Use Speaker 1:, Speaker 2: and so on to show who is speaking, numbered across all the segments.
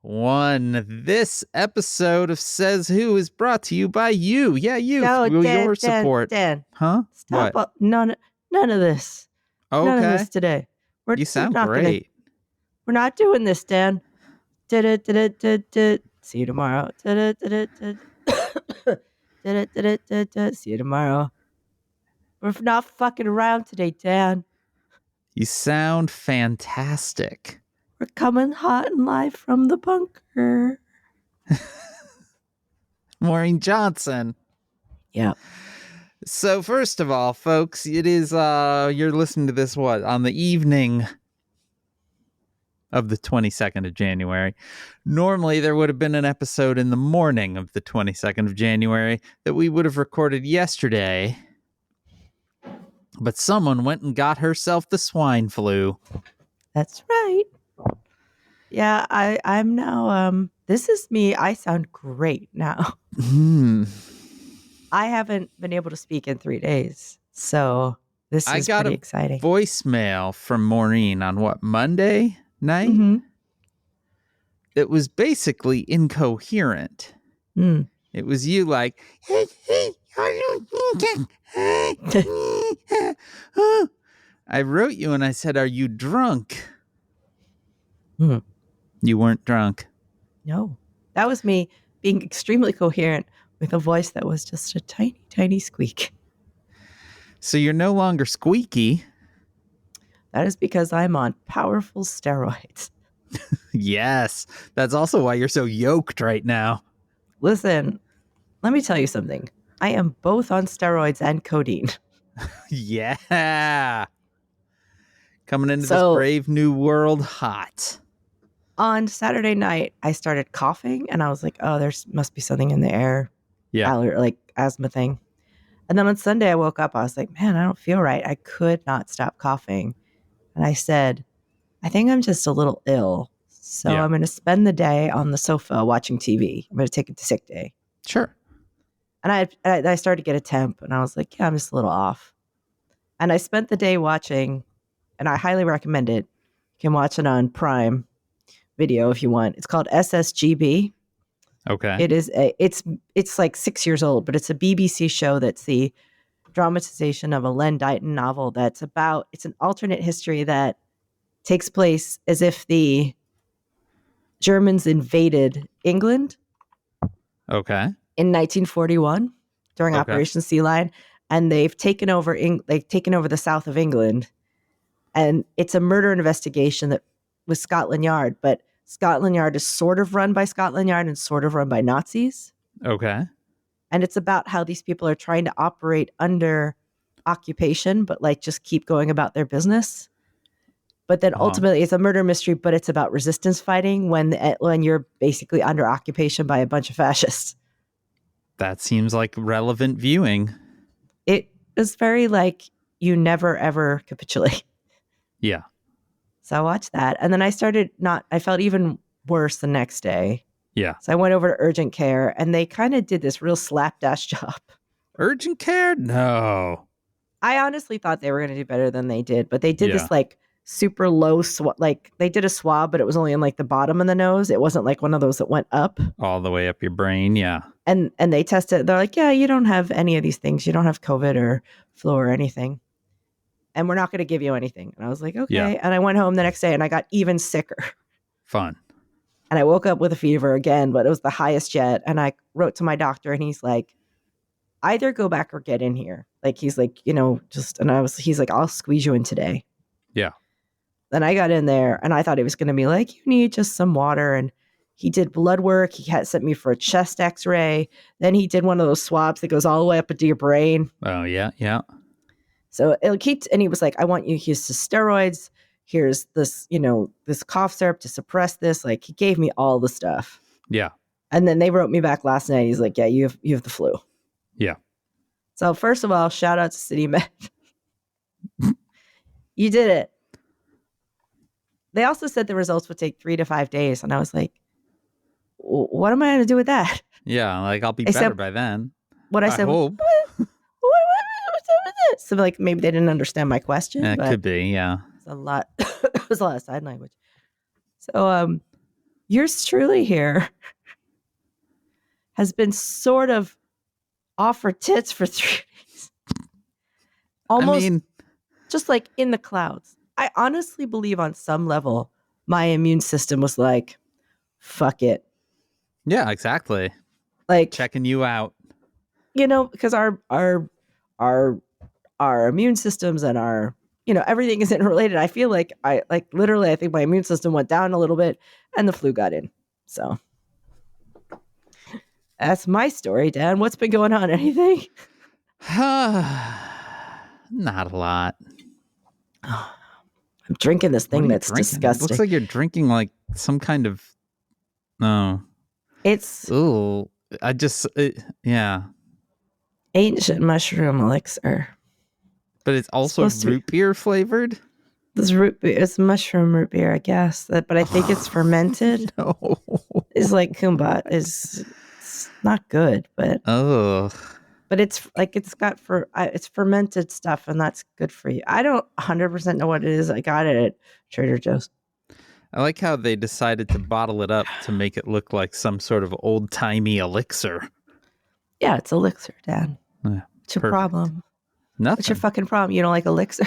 Speaker 1: 1. This episode of Says Who is brought to you by you. Yeah, you.
Speaker 2: No,
Speaker 1: through
Speaker 2: Dan,
Speaker 1: your support.
Speaker 2: Dan.
Speaker 1: Huh?
Speaker 2: Stop.
Speaker 1: What?
Speaker 2: None of this. None of
Speaker 1: Okay.
Speaker 2: this today.
Speaker 1: You sound great.
Speaker 2: We're not doing this, Dan. See you tomorrow. See you tomorrow. We're not fucking around today, Dan.
Speaker 1: You sound fantastic.
Speaker 2: We're coming hot and live from the bunker.
Speaker 1: Maureen Johnson.
Speaker 2: Yeah.
Speaker 1: So first of all, folks, it is you're listening to this on the evening of the 22nd of January. Normally there would have been an episode in the morning of the 22nd of January that we would have recorded yesterday. But someone went and got herself the swine flu.
Speaker 2: That's right. Yeah, I'm now this is me. I sound great now. I haven't been able to speak in 3 days. So this is pretty exciting.
Speaker 1: Voicemail from Maureen on Monday night?
Speaker 2: Mm-hmm.
Speaker 1: It was basically incoherent. It was you like, hey, I wrote you and I said, are you drunk? You weren't drunk.
Speaker 2: No, that was me being extremely coherent with a voice that was just a tiny, tiny squeak.
Speaker 1: So you're no longer squeaky.
Speaker 2: That is because I'm on powerful steroids.
Speaker 1: Yes, that's also why you're so yoked right now.
Speaker 2: Listen, let me tell you something. I am both on steroids and codeine.
Speaker 1: Yeah. Coming into this brave new world hot.
Speaker 2: On Saturday night, I started coughing and I was like, oh, there must be something in the air.
Speaker 1: Yeah.
Speaker 2: Like asthma thing. And then on Sunday, I woke up. I was like, man, I don't feel right. I could not stop coughing. And I said, I think I'm just a little ill. So I'm going to spend the day on the sofa watching TV. I'm going to take it to sick day.
Speaker 1: Sure.
Speaker 2: And I started to get a temp and I was like, yeah, I'm just a little off. And I spent the day watching, and I highly recommend it. You can watch it on Prime Video if you want. It's called SSGB.
Speaker 1: Okay.
Speaker 2: It is it's like 6 years old, but it's a BBC show that's the dramatization of a Len Deighton novel it's an alternate history that takes place as if the Germans invaded England.
Speaker 1: Okay.
Speaker 2: In 1941 during Operation Sea Lion, and they've taken over the south of England, and it's a murder investigation that was Scotland Yard, but Scotland Yard is sort of run by Scotland Yard and sort of run by Nazis.
Speaker 1: Okay.
Speaker 2: And it's about how these people are trying to operate under occupation, but like just keep going about their business. But then ultimately it's a murder mystery, but it's about resistance fighting when you're basically under occupation by a bunch of fascists.
Speaker 1: That seems like relevant viewing.
Speaker 2: It was very like, you never ever capitulate.
Speaker 1: Yeah.
Speaker 2: So I watched that. And then I felt even worse the next day.
Speaker 1: Yeah.
Speaker 2: So I went over to urgent care and they kind of did this real slapdash job.
Speaker 1: Urgent care? No.
Speaker 2: I honestly thought they were going to do better than they did, but they did this like super low like they did a swab, but it was only in like the bottom of the nose. It wasn't like one of those that went up.
Speaker 1: All the way up your brain. Yeah.
Speaker 2: And they tested. They're like, yeah, you don't have any of these things. You don't have COVID or flu or anything. And we're not going to give you anything. And I was like, okay. Yeah. And I went home the next day and I got even sicker.
Speaker 1: Fun.
Speaker 2: And I woke up with a fever again, but it was the highest yet. And I wrote to my doctor and he's like, either go back or get in here. Like, he's like, he's like, I'll squeeze you in today.
Speaker 1: Yeah.
Speaker 2: Then I got in there and I thought he was going to be like, you need just some water. And he did blood work. He had sent me for a chest x-ray. Then he did one of those swabs that goes all the way up into your brain.
Speaker 1: Oh, yeah. Yeah.
Speaker 2: So and he was like, I want you to use the steroids. Here's this, this cough syrup to suppress this. Like, he gave me all the stuff.
Speaker 1: Yeah.
Speaker 2: And then they wrote me back last night. He's like, yeah, you have the flu.
Speaker 1: Yeah.
Speaker 2: So first of all, shout out to City Med. You did it. They also said the results would take 3 to 5 days. And I was like, what am I going to do with that?
Speaker 1: Yeah. Like, I'll be better by then.
Speaker 2: What I said,
Speaker 1: hope.
Speaker 2: So like maybe they didn't understand my question.
Speaker 1: It could be, yeah.
Speaker 2: It was a lot of sign language. So yours truly here has been sort of off her tits for 3 days. Almost just like in the clouds. I honestly believe on some level my immune system was like, fuck it.
Speaker 1: Yeah, exactly.
Speaker 2: Like
Speaker 1: checking you out.
Speaker 2: Because our immune systems and our everything is interrelated. I feel like I think my immune system went down a little bit and the flu got in. So that's my story, Dan. What's been going on? Anything?
Speaker 1: Not a lot.
Speaker 2: I'm drinking this thing that's
Speaker 1: drinking?
Speaker 2: disgusting.
Speaker 1: It looks like you're drinking like some kind of
Speaker 2: It's
Speaker 1: yeah.
Speaker 2: Ancient mushroom elixir.
Speaker 1: But it's also root beer flavored?
Speaker 2: This root beer, it's mushroom root beer, I guess. But I think it's fermented.
Speaker 1: No.
Speaker 2: It's like kumbat. It's not good, but but it's like it's fermented stuff, and that's good for you. I don't 100% know what it is. I got it at Trader Joe's.
Speaker 1: I like how they decided to bottle it up to make it look like some sort of old-timey elixir.
Speaker 2: Yeah, it's elixir, Dad. What's your problem?
Speaker 1: Nothing.
Speaker 2: What's your fucking problem? You don't like elixir?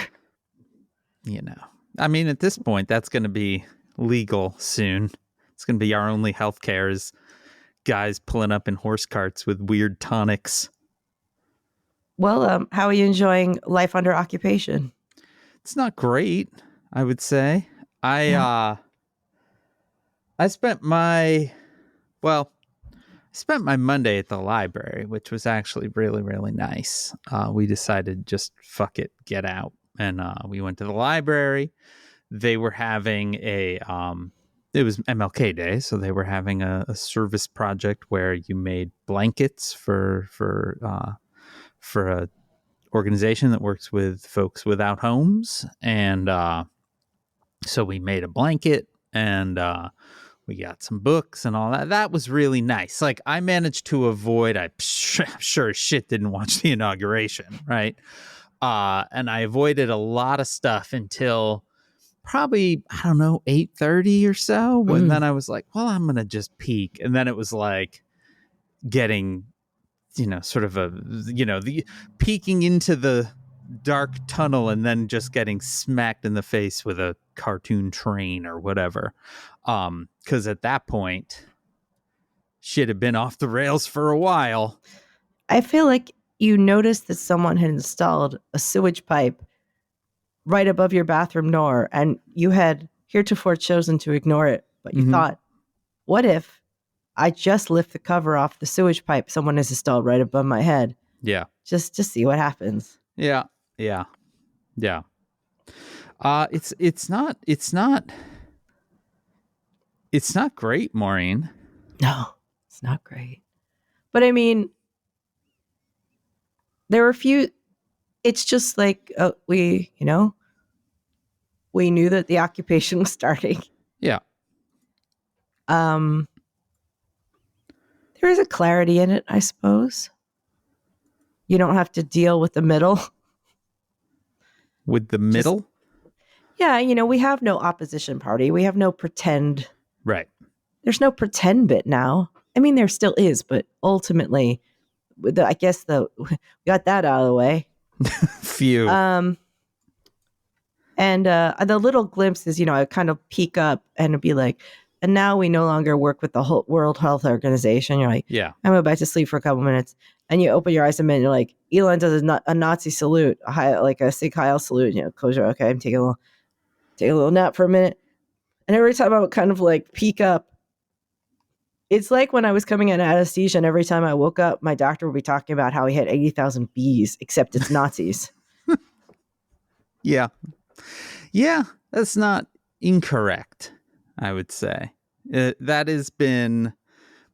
Speaker 1: I mean, at this point, that's going to be legal soon. It's going to be our only healthcare is guys pulling up in horse carts with weird tonics.
Speaker 2: Well, how are you enjoying life under occupation?
Speaker 1: It's not great, I would say. I spent my Monday at the library, which was actually really, really nice. We decided just fuck it, get out. And we went to the library. They were having it was MLK Day, so they were having a service project where you made blankets for a organization that works with folks without homes. And so we made a blanket and we got some books and all that. That was really nice. Like I managed to avoid, I'm sure as shit didn't watch the inauguration, right? And I avoided a lot of stuff until probably, 8:30 or so. When then I was like, well, I'm going to just peek. And then it was like getting, sort of the peeking into the dark tunnel and then just getting smacked in the face with a cartoon train or whatever. Because at that point, shit had been off the rails for a while.
Speaker 2: I feel like you noticed that someone had installed a sewage pipe right above your bathroom door, and you had heretofore chosen to ignore it. But you thought, what if I just lift the cover off the sewage pipe someone has installed right above my head?
Speaker 1: Yeah.
Speaker 2: Just to see what happens.
Speaker 1: Yeah. It's not great, Maureen.
Speaker 2: No, it's not great. But I mean, there were a few. It's just like we knew that the occupation was starting.
Speaker 1: Yeah.
Speaker 2: There is a clarity in it, I suppose. You don't have to deal with the middle.
Speaker 1: With the middle?
Speaker 2: Yeah, we have no opposition party. We have no pretend.
Speaker 1: Right.
Speaker 2: There's no pretend bit now. I mean, there still is, but ultimately, I guess we got that out of the way.
Speaker 1: Phew.
Speaker 2: And the little glimpses, I kind of peek up and it'd be like, and now we no longer work with the whole World Health Organization. You're like,
Speaker 1: yeah,
Speaker 2: I'm about to sleep for a couple minutes. And you open your eyes a minute, you're like, Elon does a Nazi salute, a Sig Heil salute. Close your, okay, I'm taking a little nap for a minute. And every time I would kind of like peek up, it's like when I was coming in anesthesia, and every time I woke up, my doctor would be talking about how he had 80,000 bees, except it's Nazis.
Speaker 1: Yeah. Yeah, that's not incorrect, I would say. That has been,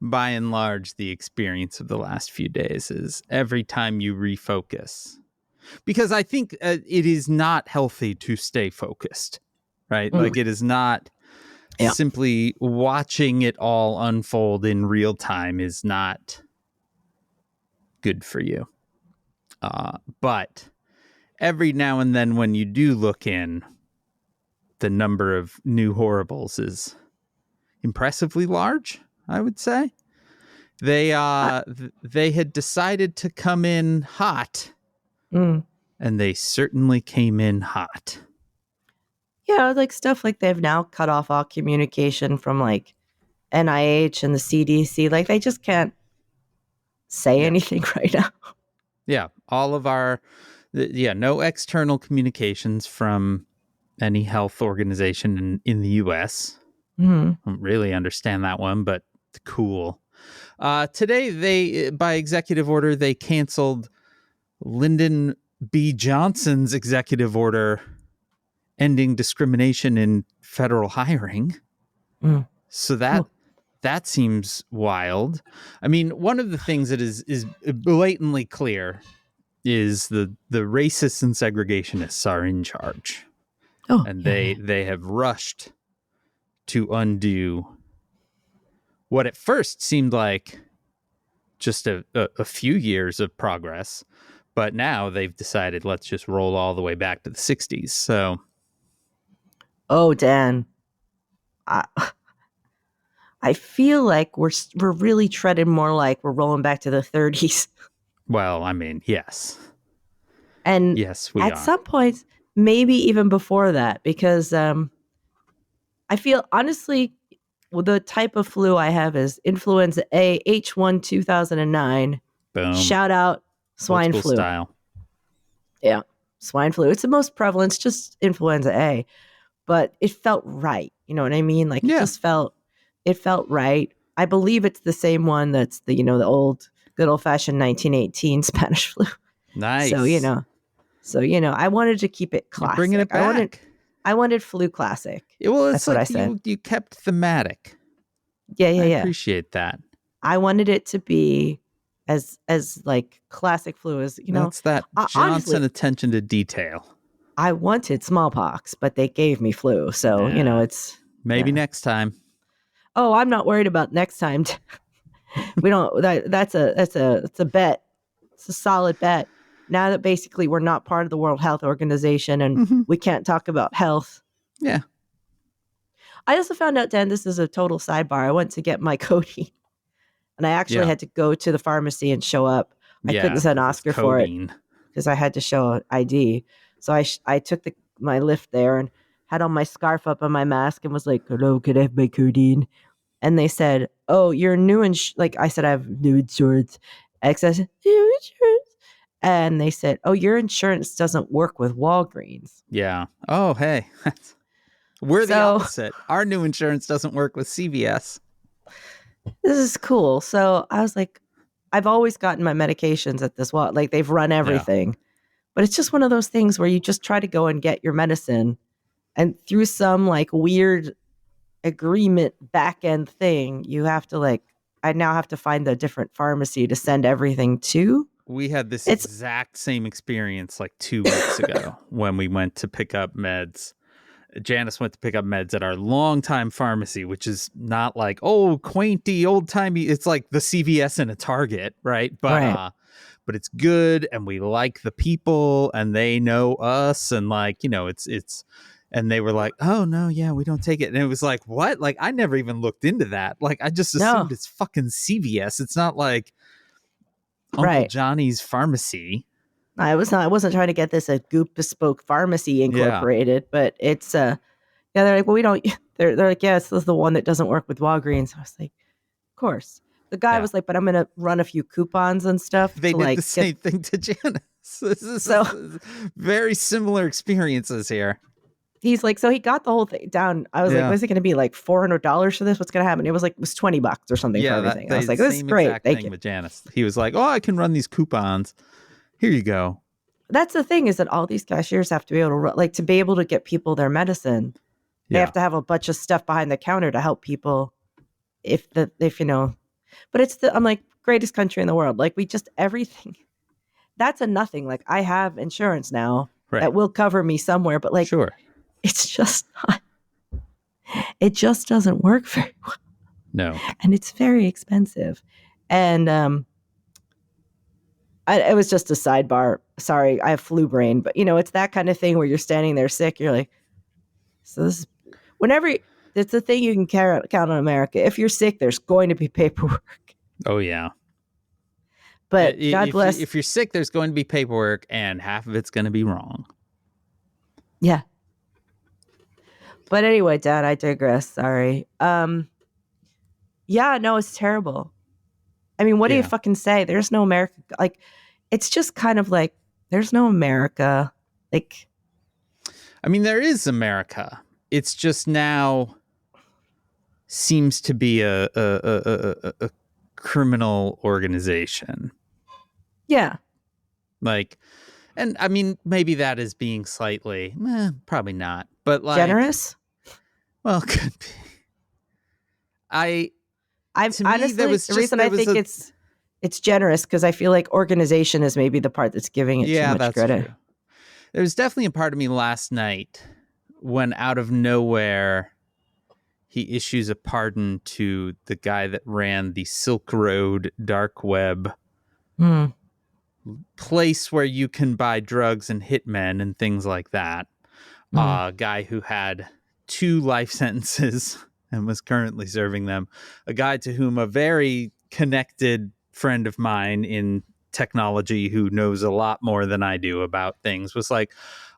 Speaker 1: by and large, the experience of the last few days is every time you refocus. Because I think it is not healthy to stay focused, right? Like it is not simply watching it all unfold in real time is not good for you. But every now and then when you do look in, the number of new horribles is impressively large, I would say. They had decided to come in hot, and they certainly came in hot.
Speaker 2: Yeah, like stuff like they've now cut off all communication from like NIH and the CDC. Like they just can't say anything right now.
Speaker 1: Yeah, all of our no external communications from any health organization in the US. I don't really understand that one, but cool. Today, they, by executive order, they canceled Lyndon B. Johnson's executive order ending discrimination in federal hiring. So that seems wild. I mean, one of the things that is blatantly clear is the racists and segregationists are in charge. And they have rushed to undo what at first seemed like just a few years of progress, but now they've decided let's just roll all the way back to the 60s. So,
Speaker 2: Dan, I feel like we're really treading more like we're rolling back to the 30s.
Speaker 1: Well, I mean, yes.
Speaker 2: And
Speaker 1: yes, we
Speaker 2: at
Speaker 1: are.
Speaker 2: some points, maybe even before that, because I feel honestly, the type of flu I have is influenza A H1 2009.
Speaker 1: Boom.
Speaker 2: Shout out swine flu
Speaker 1: style.
Speaker 2: Yeah, swine flu. It's the most prevalent. It's just influenza A, but it felt right. You know what I mean? Like it felt right. I believe it's the same one that's the the old good old fashioned 1918 Spanish flu.
Speaker 1: Nice.
Speaker 2: So I wanted to keep it classic.
Speaker 1: You're bringing it back.
Speaker 2: I wanted flu classic.
Speaker 1: Well, it's
Speaker 2: that's
Speaker 1: like
Speaker 2: what I said.
Speaker 1: You kept thematic.
Speaker 2: Yeah.
Speaker 1: I appreciate that.
Speaker 2: I wanted it to be as like classic flu as
Speaker 1: That's that Johnson honestly, attention to detail.
Speaker 2: I wanted smallpox, but they gave me flu. So it's
Speaker 1: maybe next time.
Speaker 2: Oh, I'm not worried about next time. We don't. That's a bet. It's a solid bet. Now that basically we're not part of the World Health Organization and we can't talk about health.
Speaker 1: Yeah.
Speaker 2: I also found out, Dan, this is a total sidebar. I went to get my codeine and I actually had to go to the pharmacy and show up. I couldn't send Oscar for it because I had to show ID. So I took my lift there and had on my scarf up on my mask and was like, hello, could I have my codeine? And they said, oh, you're new. Like I said, I have new insurance. Excess new insurance. And they said, oh, your insurance doesn't work with Walgreens.
Speaker 1: Yeah. Oh, hey. We're the opposite. Our new insurance doesn't work with CVS.
Speaker 2: This is cool. So I was like, I've always gotten my medications at this like they've run everything. Yeah. But it's just one of those things where you just try to go and get your medicine. And through some like weird agreement back end thing, you have to I now have to find a different pharmacy to send everything to.
Speaker 1: We had this exact same experience like 2 weeks ago when we went to pick up meds. Janice went to pick up meds at our longtime pharmacy, which is not like, quainty, old-timey. It's like the CVS and a Target, right? But but it's good, and we like the people, and they know us, and it's. And they were like, oh, no, yeah, we don't take it. And it was like, what? Like, I never even looked into that. Like, I just assumed it's fucking CVS. It's not like Uncle Johnny's Pharmacy.
Speaker 2: I wasn't trying to get this a Goop Bespoke Pharmacy Incorporated, but it's they're like, well, we don't. They're like, yes, this is the one that doesn't work with Walgreens. I was like, of course. The guy was like, but I'm gonna run a few coupons and stuff.
Speaker 1: They did the same thing to Janice. This is very similar experiences here.
Speaker 2: He's like, so he got the whole thing down. I was like, was it going to be like $400 for this? What's going to happen? It was $20 or something for everything. I was like, this is great. Thank you.
Speaker 1: With Janice, he was like, oh, I can run these coupons. Here you go.
Speaker 2: That's the thing, is that all these cashiers have to be able to to be able to get people their medicine. They have to have a bunch of stuff behind the counter to help people. If but it's I'm like, greatest country in the world. Like we just everything. That's a nothing. Like I have insurance now that will cover me somewhere, but
Speaker 1: sure.
Speaker 2: It's just not, it just doesn't work very well.
Speaker 1: No.
Speaker 2: And it's very expensive. And it was just a sidebar. Sorry, I have flu brain. But, it's that kind of thing where you're standing there sick. You're like, so this is, whenever it's a thing you can count on America. If you're sick, there's going to be paperwork.
Speaker 1: Oh, yeah.
Speaker 2: But God bless.
Speaker 1: If you're sick, there's going to be paperwork, and half of it's going to be wrong.
Speaker 2: Yeah. But anyway, Dad, I digress. Sorry. Yeah, no, it's terrible. I mean, what do you fucking say? There's no America. Like, it's just kind of like, there's no America. Like,
Speaker 1: I mean, there is America. It's just now seems to be a criminal organization.
Speaker 2: Yeah.
Speaker 1: Like, and I mean, maybe that is being slightly, probably not, but like
Speaker 2: generous.
Speaker 1: Well, could be.
Speaker 2: I honestly, the reason I think it's generous because I feel like organization is maybe the part that's giving it too much credit.
Speaker 1: True. There's definitely a part of me last night when out of nowhere he issues a pardon to the guy that ran the Silk Road dark web place where you can buy drugs and hitmen and things like that. A guy who had 2 life sentences and was currently serving them. A guy to whom a very connected friend of mine in technology who knows a lot more than I do about things was like,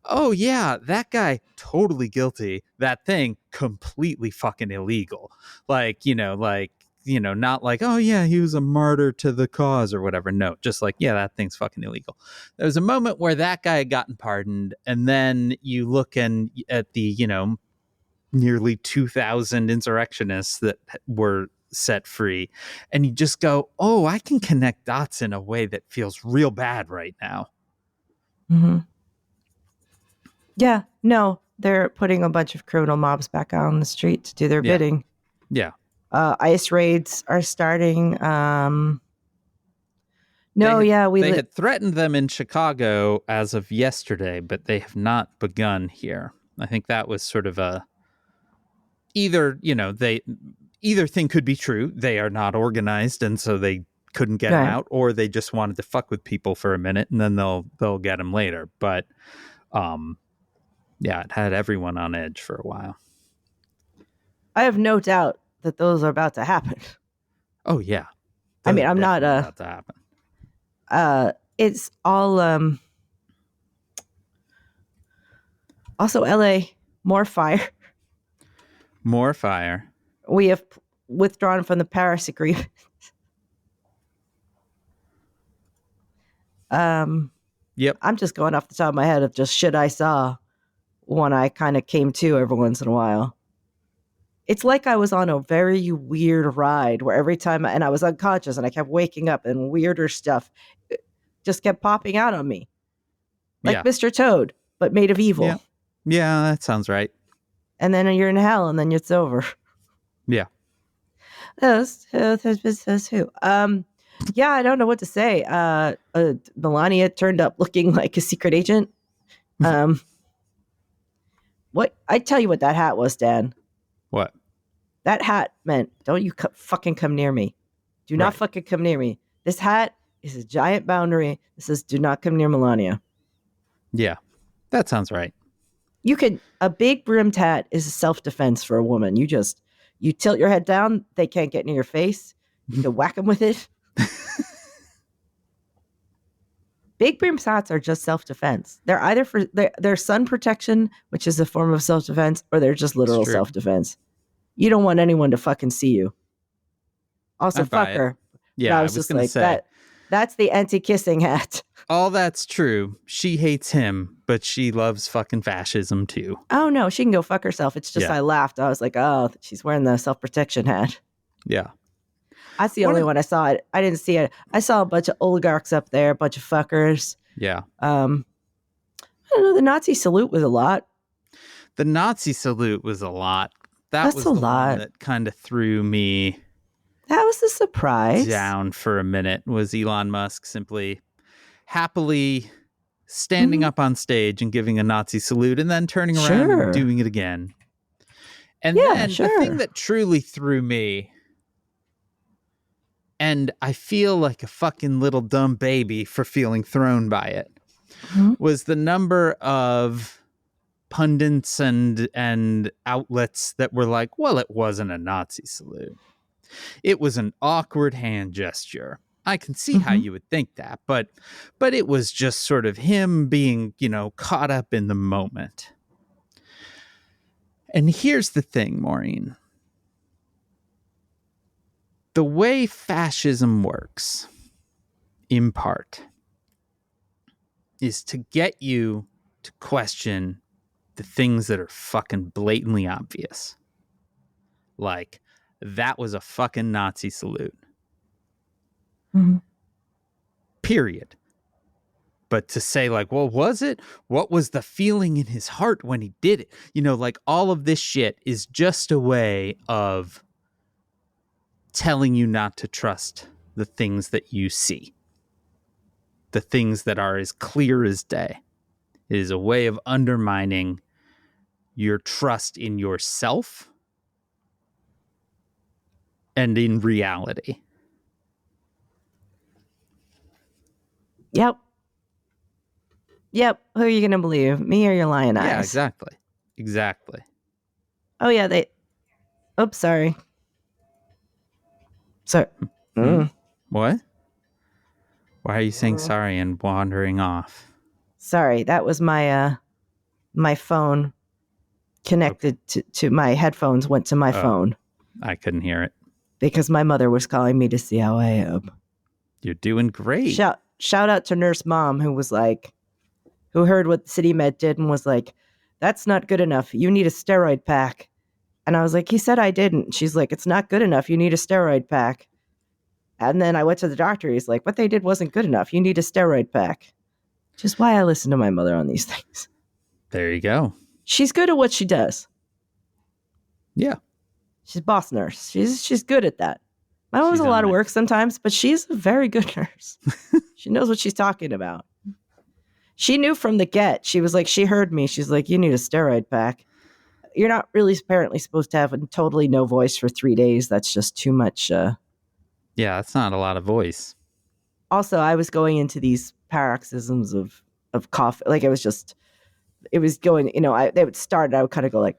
Speaker 1: oh yeah, that guy totally guilty. That thing completely fucking illegal. Like, not like, oh yeah, he was a martyr to the cause or whatever. No, just like, yeah, that thing's fucking illegal. There was a moment where that guy had gotten pardoned, and then you look at the, nearly 2,000 insurrectionists that were set free, and you just go, oh, I can connect dots in a way that feels real bad right now.
Speaker 2: Yeah, no, they're putting a bunch of criminal mobs back out on the street to do their bidding.
Speaker 1: Yeah.
Speaker 2: ICE raids are starting. They
Speaker 1: had threatened them in Chicago as of yesterday, but they have not begun here. I think that was sort of either thing could be true. They are not organized, and so they couldn't get them out, or they just wanted to fuck with people for a minute, and then they'll get them later. But it had everyone on edge for a while.
Speaker 2: I have no doubt that those are about to happen.
Speaker 1: Oh yeah,
Speaker 2: I mean, I'm not
Speaker 1: about to happen.
Speaker 2: It's all also LA, more fire.
Speaker 1: More fire.
Speaker 2: We have withdrawn from the Paris Agreement.
Speaker 1: Yep.
Speaker 2: I'm just going off the top of my head of just shit I saw when I kind of came to every once in a while. It's like I was on a very weird ride where every time, and I was unconscious and I kept waking up and weirder stuff just kept popping out on me. Like Mr. Toad, but made of evil.
Speaker 1: Yeah, that sounds right.
Speaker 2: And then you're in hell and then it's over.
Speaker 1: Yeah.
Speaker 2: Who? Yeah, I don't know what to say. Melania turned up looking like a secret agent. What? I tell you what that hat was, Dan.
Speaker 1: What?
Speaker 2: That hat meant, don't you fucking come near me. Do not fucking come near me. This hat is a giant boundary that says, do not come near Melania.
Speaker 1: Yeah, that sounds right.
Speaker 2: A big brimmed hat is self-defense for a woman. You tilt your head down, they can't get near your face. You can whack them with it. Big brimmed hats are just self-defense. They're either for they're sun protection, which is a form of self-defense, or they're just literal self-defense. You don't want anyone to fucking see you. Also, fuck her.
Speaker 1: Yeah,
Speaker 2: I was just like that. That's the anti-kissing hat.
Speaker 1: All that's true. She hates him, but she loves fucking fascism too.
Speaker 2: Oh no, she can go fuck herself. It's just I laughed. I was like, oh, she's wearing the self-protection hat.
Speaker 1: Yeah.
Speaker 2: That's the only one I saw. I didn't see it. I saw a bunch of oligarchs up there, a bunch of fuckers.
Speaker 1: Yeah.
Speaker 2: I don't know. The Nazi salute was a lot.
Speaker 1: The Nazi salute was a lot. That's was a lot. One that kind of threw me.
Speaker 2: That was a surprise.
Speaker 1: Down for a minute was Elon Musk simply happily standing up on stage and giving a Nazi salute and then turning around and doing it again. And then the thing that truly threw me, and I feel like a fucking little dumb baby for feeling thrown by it, was the number of pundits and outlets that were like, well, it wasn't a Nazi salute. It was an awkward hand gesture. I can see how you would think that, but it was just sort of him being, caught up in the moment. And here's the thing, Maureen. The way fascism works, in part, is to get you to question the things that are fucking blatantly obvious. Like, that was a fucking Nazi salute. Period. But to say like, well, was it? What was the feeling in his heart when he did it? Like all of this shit is just a way of telling you not to trust the things that you see. The things that are as clear as day. It is a way of undermining your trust in yourself and in reality.
Speaker 2: Yep. Who are you going to believe? Me or your lion eyes?
Speaker 1: Yeah, exactly.
Speaker 2: Oh, yeah, oops, sorry. Sorry.
Speaker 1: What? Why are you saying sorry and wandering off?
Speaker 2: Sorry, that was my my phone connected to my headphones went to my phone.
Speaker 1: I couldn't hear it.
Speaker 2: Because my mother was calling me to see how I am.
Speaker 1: You're doing great.
Speaker 2: Shout out to Nurse Mom who heard what City Med did and was like, that's not good enough. You need a steroid pack. And I was like, he said I didn't. She's like, it's not good enough. You need a steroid pack. And then I went to the doctor. He's like, what they did wasn't good enough. You need a steroid pack. Which is why I listen to my mother on these things.
Speaker 1: There you go.
Speaker 2: She's good at what she does.
Speaker 1: Yeah.
Speaker 2: She's a boss nurse. She's good at that. My mom was a lot of work sometimes, but she's a very good nurse. She knows what she's talking about. She knew from the get. She was like, she heard me. She's like, you need a steroid pack. You're not really apparently supposed to have totally no voice for 3 days. That's just too much.
Speaker 1: Yeah, that's not a lot of voice.
Speaker 2: Also, I was going into these paroxysms of cough. Like it was going, they would start and I would kind of go like,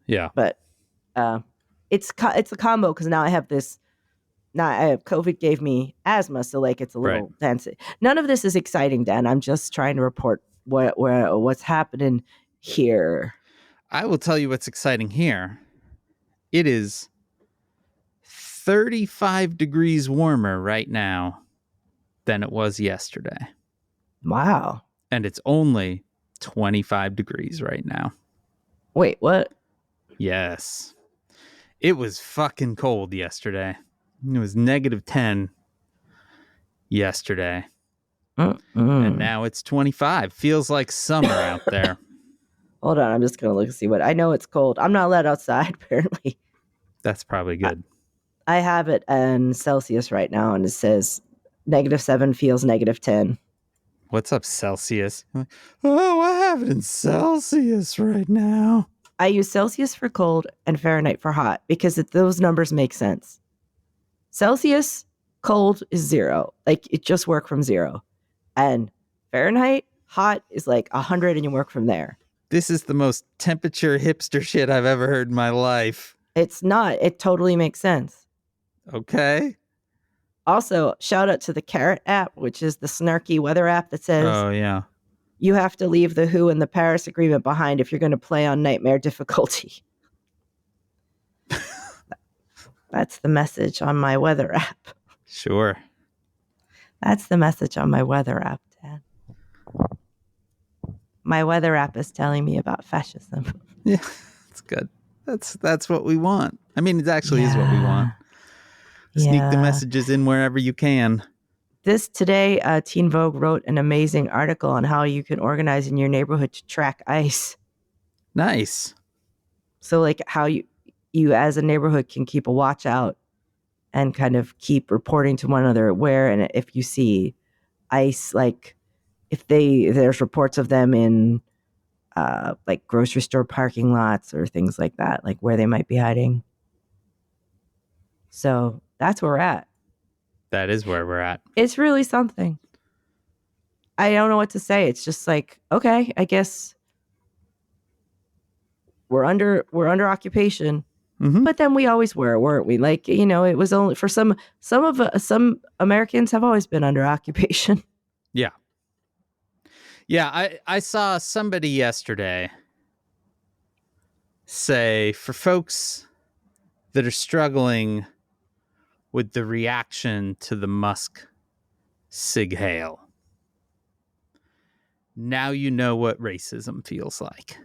Speaker 1: yeah.
Speaker 2: But it's a combo because now I have this. Now I have COVID gave me asthma, so like it's a little fancy. None of this is exciting, Dan. I'm just trying to report what's happening here.
Speaker 1: I will tell you what's exciting here. It is 35 degrees warmer right now than it was yesterday.
Speaker 2: Wow.
Speaker 1: And it's only 25 degrees right now.
Speaker 2: Wait, what?
Speaker 1: Yes. It was fucking cold yesterday. It was -10 yesterday. And now it's 25. Feels like summer out there.
Speaker 2: Hold on, I'm just going to look and see what. I know it's cold. I'm not allowed outside, apparently.
Speaker 1: That's probably good.
Speaker 2: I have it in Celsius right now, and it says -7 feels -10.
Speaker 1: What's up, Celsius? Oh, I have it in Celsius right now.
Speaker 2: I use Celsius for cold and Fahrenheit for hot because those numbers make sense. Celsius, cold is 0. Like, it just works from 0. And Fahrenheit, hot is like 100 and you work from there.
Speaker 1: This is the most temperature hipster shit I've ever heard in my life.
Speaker 2: It's not. It totally makes sense.
Speaker 1: Okay.
Speaker 2: Also, shout out to the Carrot app, which is the snarky weather app that says,
Speaker 1: oh, yeah,
Speaker 2: you have to leave the WHO and the Paris Agreement behind if you're going to play on nightmare difficulty. That's the message on my weather app.
Speaker 1: Sure.
Speaker 2: That's the message on my weather app, Dad. My weather app is telling me about fascism.
Speaker 1: Yeah, that's good. That's what we want. I mean, it actually is what we want. Sneak the messages in wherever you can.
Speaker 2: Today, Teen Vogue wrote an amazing article on how you can organize in your neighborhood to track ICE.
Speaker 1: Nice.
Speaker 2: So, like, how you as a neighborhood can keep a watch out and kind of keep reporting to one another where and if you see ICE, like if there's reports of them in like grocery store parking lots or things like that, like where they might be hiding. So that's where we're at.
Speaker 1: That is where we're at.
Speaker 2: It's really something. I don't know what to say. It's just like, okay, I guess we're under occupation.
Speaker 1: Mm-hmm.
Speaker 2: But then we always were, weren't we? Like, you know, it was only for some Americans have always been under occupation.
Speaker 1: Yeah. Yeah, I saw somebody yesterday say, for folks that are struggling with the reaction to the Musk Sig Heil, now you know what racism feels like.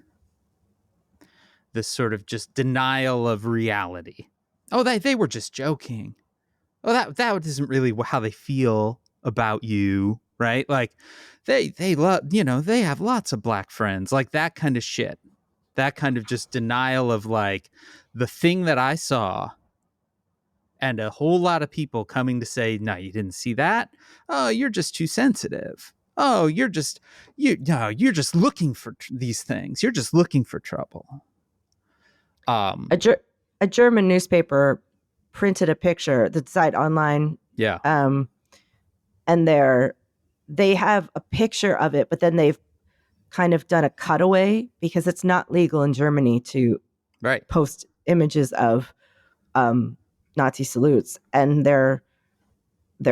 Speaker 1: This sort of just denial of reality. Oh, they were just joking. Oh, that isn't really how they feel about you, right? Like they love, you know, they have lots of black friends, like that kind of shit. That kind of just denial of like the thing that I saw, and a whole lot of people coming to say, no, you didn't see that. Oh, you're just too sensitive. Oh, you're just looking for these things. You're just looking for trouble.
Speaker 2: A German newspaper printed a picture that's site online.
Speaker 1: Yeah.
Speaker 2: And they have a picture of it, but then they've kind of done a cutaway because it's not legal in Germany to post images of Nazi salutes, and their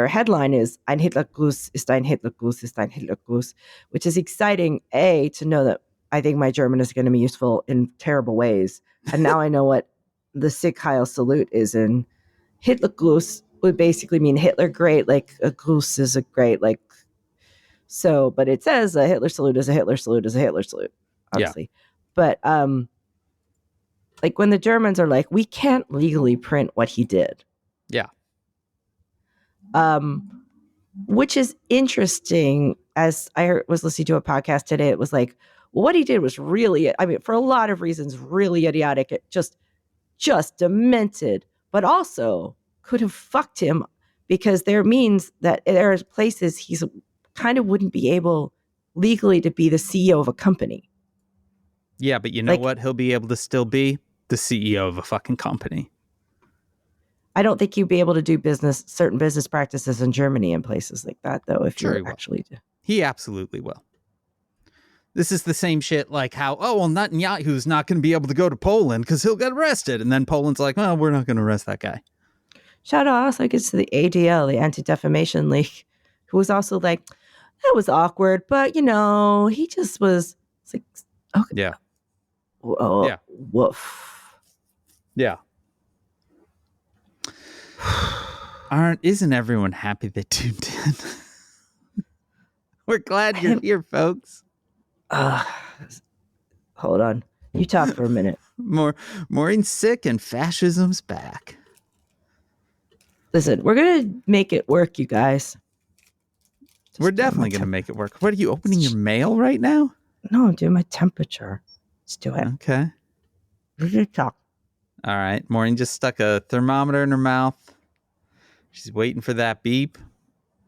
Speaker 2: headline is "Ein Hitlergruß ist ein Hitlergruß ist ein Hitlergruß," which is exciting. To know that I think my German is going to be useful in terrible ways, and now I know what the Sig Heil salute is in. Hitlergruß would basically mean Hitler great, like a Gruß is a great, like, so, but it says a Hitler salute is a Hitler salute is a Hitler salute, obviously. Yeah. But like when the Germans are like, we can't legally print what he did.
Speaker 1: Yeah.
Speaker 2: Which is interesting. As I was listening to a podcast today, it was like, well, what he did was really, I mean, for a lot of reasons, really idiotic. It just demented, but also could have fucked him, because there means that there are places he's kind of wouldn't be able legally to be the CEO of a company.
Speaker 1: Yeah, but you know what? He'll be able to still be the CEO of a fucking company.
Speaker 2: I don't think you'd be able to do certain business practices in Germany and places like that, though, if you actually do.
Speaker 1: He absolutely will. This is the same shit like how, Netanyahu's not going to be able to go to Poland because he'll get arrested. And then Poland's like, well, we're not going to arrest that guy.
Speaker 2: Shout out also to the ADL, the Anti-Defamation League, who was also like, that was awkward, but, you know, he just was like, okay.
Speaker 1: Yeah.
Speaker 2: Yeah. Woof.
Speaker 1: Yeah. Isn't everyone happy they tuned in? We're glad you're here, folks.
Speaker 2: Hold on. You talk for a minute.
Speaker 1: Maureen's sick and fascism's back.
Speaker 2: Listen, we're going to make it work, you guys.
Speaker 1: We're definitely going to make it work. What, are you opening your mail right now?
Speaker 2: No, I'm doing my temperature. Let's do it.
Speaker 1: Okay.
Speaker 2: You talk.
Speaker 1: All right. Maureen just stuck a thermometer in her mouth. She's waiting for that beep.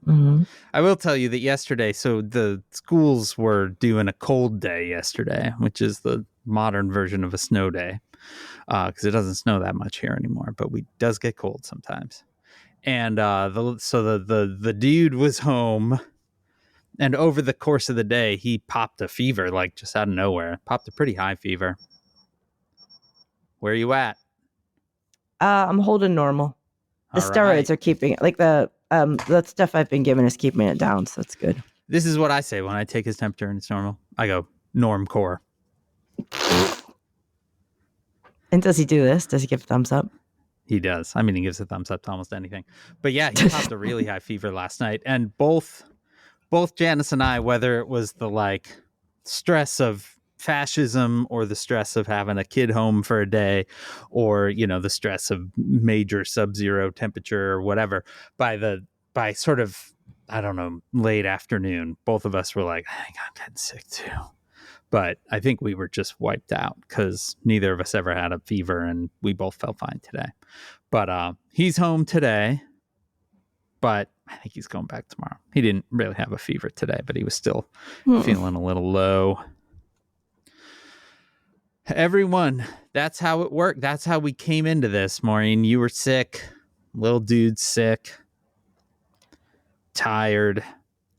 Speaker 2: Mm-hmm.
Speaker 1: I will tell you that yesterday, so the schools were doing a cold day yesterday, which is the modern version of a snow day, because it doesn't snow that much here anymore, but we does get cold sometimes. And the dude was home, and over the course of the day, he popped a fever, like just out of nowhere. Popped a pretty high fever. Where are you at?
Speaker 2: I'm holding normal. The steroids are keeping it, like the stuff I've been given is keeping it down, so it's good.
Speaker 1: This is what I say when I take his temperature and it's normal. I go, norm core.
Speaker 2: And does he do this? Does he give a thumbs up?
Speaker 1: He does. I mean, he gives a thumbs up to almost anything. But yeah, he popped a really high fever last night. And both Janice and I, whether it was the like stress of fascism or the stress of having a kid home for a day, or, you know, the stress of major sub-zero temperature or whatever, by sort of, I don't know, late afternoon, both of us were like, I think I'm getting sick too. But I think we were just wiped out because neither of us ever had a fever and we both felt fine today. But he's home today, but I think he's going back tomorrow. He didn't really have a fever today, but he was still feeling a little low. Everyone, that's how it worked. That's how we came into this, Maureen. You were sick. Little dude's sick. Tired.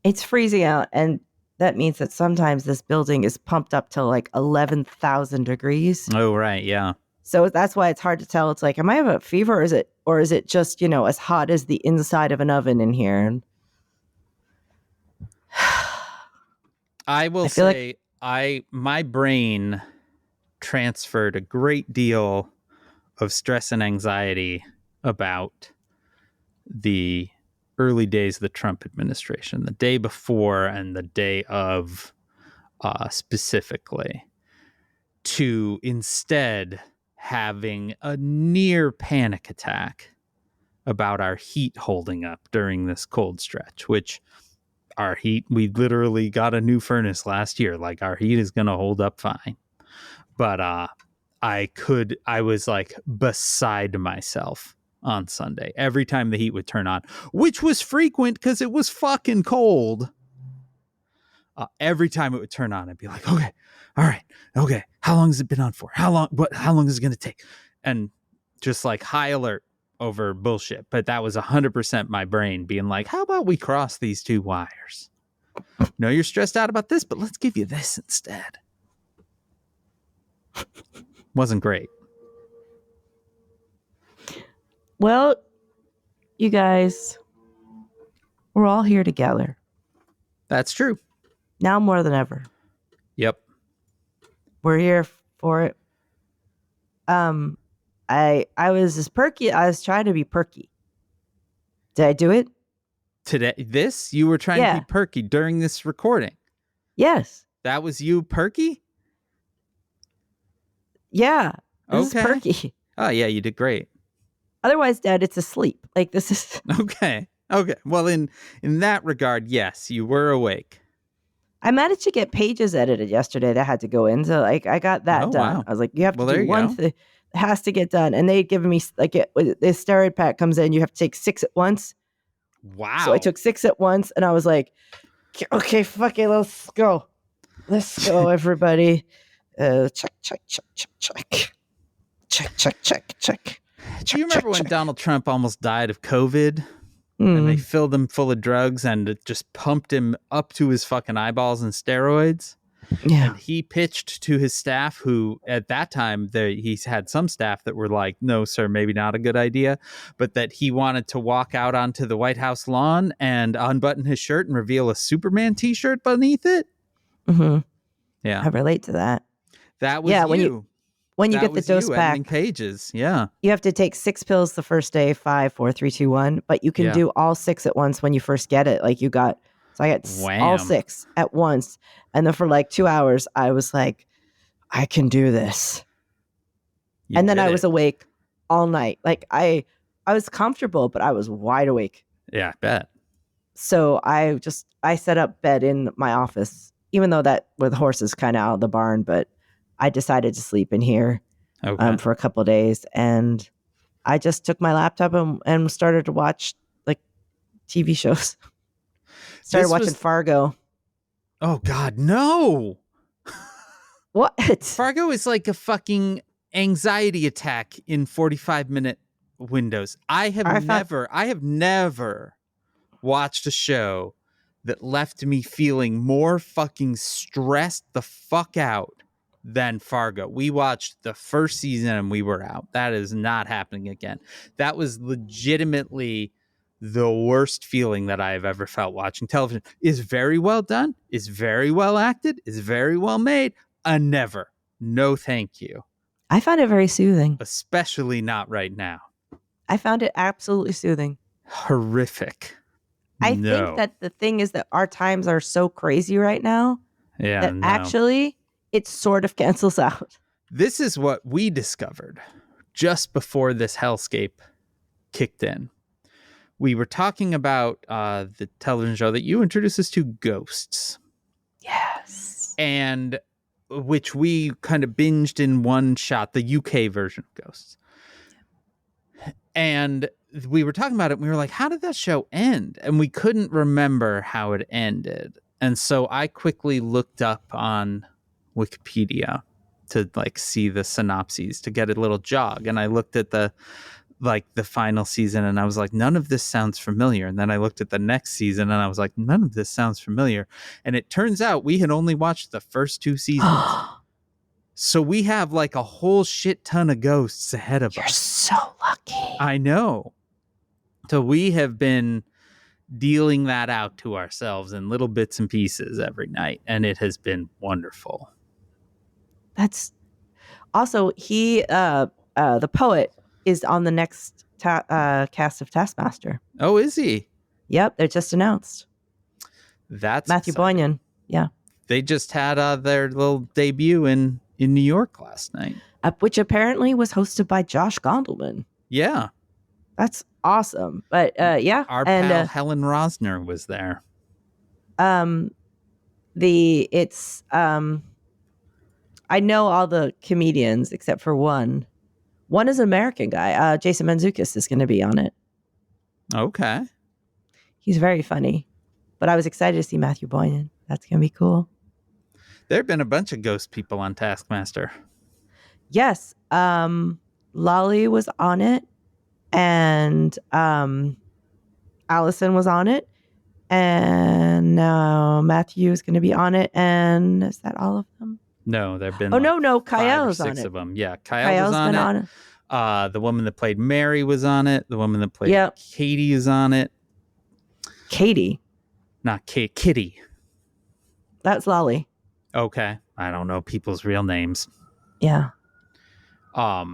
Speaker 2: It's freezing out, and that means that sometimes this building is pumped up to like 11,000 degrees.
Speaker 1: Oh, right. Yeah.
Speaker 2: So that's why it's hard to tell. It's like, am I having a fever, or is it just, as hot as the inside of an oven in here?
Speaker 1: I will say my brain transferred a great deal of stress and anxiety about the early days of the Trump administration, the day before and the day of specifically, to instead having a near panic attack about our heat holding up during this cold stretch, which our heat, we literally got a new furnace last year. Like, our heat is going to hold up fine. But I was like beside myself on Sunday every time the heat would turn on, which was frequent because it was fucking cold. Every time it would turn on, I'd be like, okay, all right, okay, how long has it been on for? How long is it going to take? And just like high alert over bullshit. But that was 100% my brain being like, how about we cross these two wires? No, you're stressed out about this, but let's give you this instead. Wasn't great.
Speaker 2: Well, you guys, we're all here together.
Speaker 1: That's true.
Speaker 2: Now more than ever.
Speaker 1: Yep.
Speaker 2: We're here for it. I was as perky. I was trying to be perky. Did I do it?
Speaker 1: Today, you were trying to be perky during this recording.
Speaker 2: Yes.
Speaker 1: That was you perky?
Speaker 2: Yeah. This is perky.
Speaker 1: Oh, yeah, you did great.
Speaker 2: Otherwise, Dad, it's asleep. Like, this is...
Speaker 1: Okay. Well, in that regard, yes, you were awake.
Speaker 2: I managed to get pages edited yesterday that had to go in. So, like, I got that done. Wow. I was like, you have to do one thing. It has to get done. And they'd given me, like, the steroid pack comes in. You have to take 6 at once.
Speaker 1: Wow.
Speaker 2: So I took 6 at once. And I was like, okay, fuck it. Let's go. Let's go, everybody. Check.
Speaker 1: Do you remember when Donald Trump almost died of COVID? And they filled him full of drugs and it just pumped him up to his fucking eyeballs and steroids.
Speaker 2: Yeah.
Speaker 1: And he pitched to his staff, who at that time, he's had some staff that were like, no, sir, maybe not a good idea. But that he wanted to walk out onto the White House lawn and unbutton his shirt and reveal a Superman t-shirt beneath it.
Speaker 2: Mm-hmm.
Speaker 1: Yeah.
Speaker 2: I relate to that.
Speaker 1: That was you.
Speaker 2: When you get the dose back,
Speaker 1: pages, yeah,
Speaker 2: you have to take 6 pills the first day, 5, 4, 3, 2, 1. But you can do all 6 at once when you first get it. Like I got all 6 at once, and then for like 2 hours, I was like, I can do this. And then I was awake all night. Like I was comfortable, but I was wide awake.
Speaker 1: Yeah, I bet.
Speaker 2: So I set up bed in my office, even though that with the horses kind of out of the barn, but I decided to sleep in here for a couple of days, and I just took my laptop and started to watch like TV shows. Started watching Fargo.
Speaker 1: Oh God, no!
Speaker 2: What?
Speaker 1: Fargo is like a fucking anxiety attack in 45-minute windows. I have never watched a show that left me feeling more fucking stressed the fuck out than Fargo. We watched the first season and we were out. That is not happening again. That was legitimately the worst feeling that I have ever felt watching television. Is very well done, is very well acted, is very well made. Never. No, thank you.
Speaker 2: I found it very soothing.
Speaker 1: Especially not right now.
Speaker 2: I found it absolutely soothing.
Speaker 1: Horrific.
Speaker 2: I think that the thing is that our times are so crazy right now that actually it sort of cancels out.
Speaker 1: This is what we discovered just before this hellscape kicked in. We were talking about the television show that you introduced us to, Ghosts.
Speaker 2: Yes.
Speaker 1: And which we kind of binged in one shot, the UK version of Ghosts. And we were talking about it and we were like, how did that show end? And we couldn't remember how it ended. And so I quickly looked up on Wikipedia to like see the synopses to get a little jog. And I looked at the like the final season, and I was like, none of this sounds familiar. And then I looked at the next season and I was like, none of this sounds familiar. And it turns out we had only watched the first 2 seasons. So we have like a whole shit ton of ghosts ahead of us.
Speaker 2: You're so lucky.
Speaker 1: I know. So we have been dealing that out to ourselves in little bits and pieces every night, and it has been wonderful.
Speaker 2: That's also the poet is on the next cast of Taskmaster.
Speaker 1: Oh, is he?
Speaker 2: Yep, they're just announced.
Speaker 1: That's
Speaker 2: Matthew
Speaker 1: exciting.
Speaker 2: Boynan. Yeah,
Speaker 1: they just had their little debut in New York last night,
Speaker 2: which apparently was hosted by Josh Gondelman.
Speaker 1: Yeah,
Speaker 2: that's awesome. But yeah,
Speaker 1: our pal Helen Rosner was there.
Speaker 2: I know all the comedians except for one. One is an American guy. Jason Mantzoukas is going to be on it.
Speaker 1: Okay.
Speaker 2: He's very funny. But I was excited to see Matthew Boynan. That's going to be cool.
Speaker 1: There have been a bunch of ghost people on Taskmaster.
Speaker 2: Yes. Lolly was on it. And Allison was on it. And Matthew is going to be on it. And is that all of them?
Speaker 1: No, there've been.
Speaker 2: Oh, no. Kyle is on it.
Speaker 1: 6 of them. Yeah, Kyle was
Speaker 2: been
Speaker 1: on it. The woman that played Mary was on it. The woman that played Katie is on it.
Speaker 2: Katie?
Speaker 1: Not Kitty.
Speaker 2: That's Lolly.
Speaker 1: Okay. I don't know people's real names.
Speaker 2: Yeah. Yeah,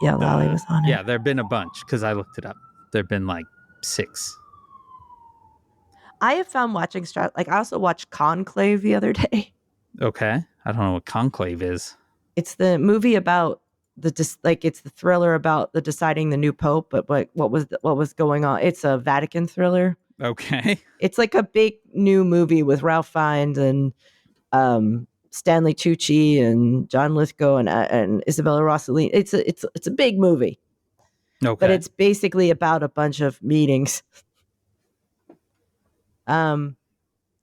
Speaker 2: Lolly was on it.
Speaker 1: Yeah, there have been a bunch because I looked it up. There have been like 6.
Speaker 2: I have found watching I also watched Conclave the other day.
Speaker 1: Okay. I don't know what Conclave is.
Speaker 2: It's the movie about it's the thriller about the deciding the new pope, but what was going on? It's a Vatican thriller.
Speaker 1: Okay.
Speaker 2: It's like a big new movie with Ralph Fiennes and Stanley Tucci and John Lithgow and Isabella Rossellini. It's a big movie.
Speaker 1: Okay.
Speaker 2: But it's basically about a bunch of meetings.